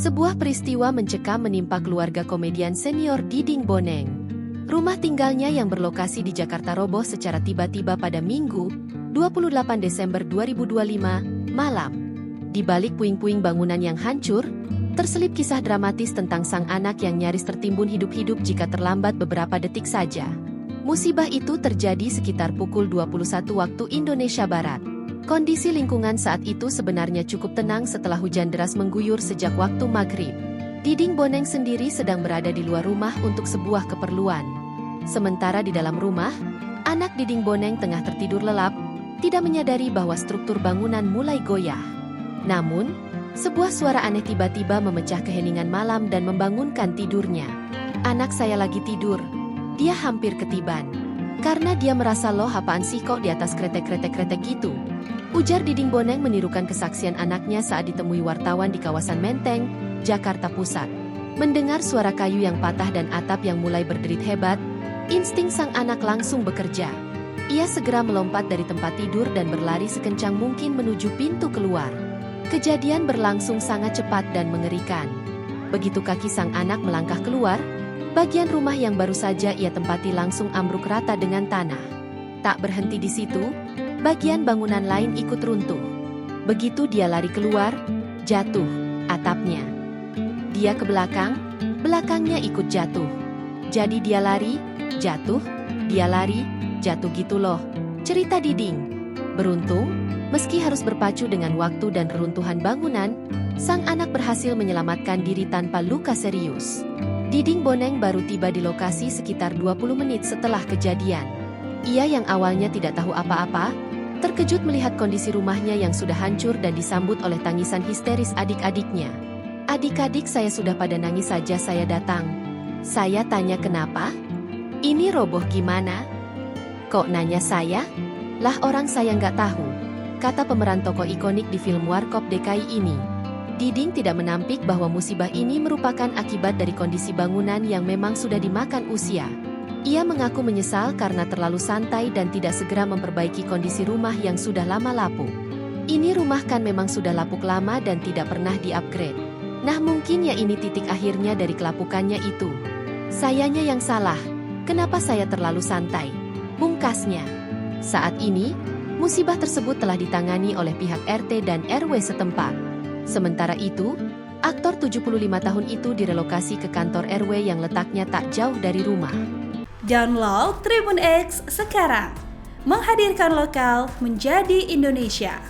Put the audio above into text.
Sebuah peristiwa mencekam menimpa keluarga komedian senior Diding Boneng. Rumah tinggalnya yang berlokasi di Jakarta roboh secara tiba-tiba pada Minggu, 28 Desember 2025, malam. Di balik puing-puing bangunan yang hancur, terselip kisah dramatis tentang sang anak yang nyaris tertimbun hidup-hidup jika terlambat beberapa detik saja. Musibah itu terjadi sekitar pukul 21 waktu Indonesia Barat. Kondisi lingkungan saat itu sebenarnya cukup tenang setelah hujan deras mengguyur sejak waktu maghrib. Diding Boneng sendiri sedang berada di luar rumah untuk sebuah keperluan. Sementara di dalam rumah, anak Diding Boneng tengah tertidur lelap, tidak menyadari bahwa struktur bangunan mulai goyah. Namun, sebuah suara aneh tiba-tiba memecah keheningan malam dan membangunkan tidurnya. "Anak saya lagi tidur." Dia hampir ketiban. Karena dia merasa loh apaan sih kok di atas kretek-kretek-kretek gitu. Ujar Diding Boneng menirukan kesaksian anaknya saat ditemui wartawan di kawasan Menteng, Jakarta Pusat. Mendengar suara kayu yang patah dan atap yang mulai berderit hebat, insting sang anak langsung bekerja. Ia segera melompat dari tempat tidur dan berlari sekencang mungkin menuju pintu keluar. Kejadian berlangsung sangat cepat dan mengerikan. Begitu kaki sang anak melangkah keluar, bagian rumah yang baru saja ia tempati langsung ambruk rata dengan tanah. Tak berhenti di situ, bagian bangunan lain ikut runtuh. Begitu dia lari keluar, jatuh atapnya. Dia ke belakang, belakangnya ikut jatuh. Jadi dia lari, jatuh, dia lari, jatuh gitu loh. Cerita Diding. Beruntung, meski harus berpacu dengan waktu dan reruntuhan bangunan, sang anak berhasil menyelamatkan diri tanpa luka serius. Diding Boneng baru tiba di lokasi sekitar 20 menit setelah kejadian. Ia yang awalnya tidak tahu apa-apa, terkejut melihat kondisi rumahnya yang sudah hancur dan disambut oleh tangisan histeris adik-adiknya. "Adik-adik saya sudah pada nangis saja saya datang." Saya tanya kenapa? "Ini roboh gimana?" "Kok nanya saya?" "Lah orang saya nggak tahu," kata pemeran tokoh ikonik di film Warkop DKI ini. Diding tidak menampik bahwa musibah ini merupakan akibat dari kondisi bangunan yang memang sudah dimakan usia. Ia mengaku menyesal karena terlalu santai dan tidak segera memperbaiki kondisi rumah yang sudah lama lapuk. Ini rumah kan memang sudah lapuk lama dan tidak pernah di-upgrade. Nah mungkin ya ini titik akhirnya dari kelapukannya itu. Sayanya yang salah, kenapa saya terlalu santai? Pungkasnya. Saat ini, musibah tersebut telah ditangani oleh pihak RT dan RW setempat. Sementara itu, aktor 75 tahun itu direlokasi ke kantor RW yang letaknya tak jauh dari rumah. Download Tribun X sekarang, menghadirkan lokal menjadi Indonesia.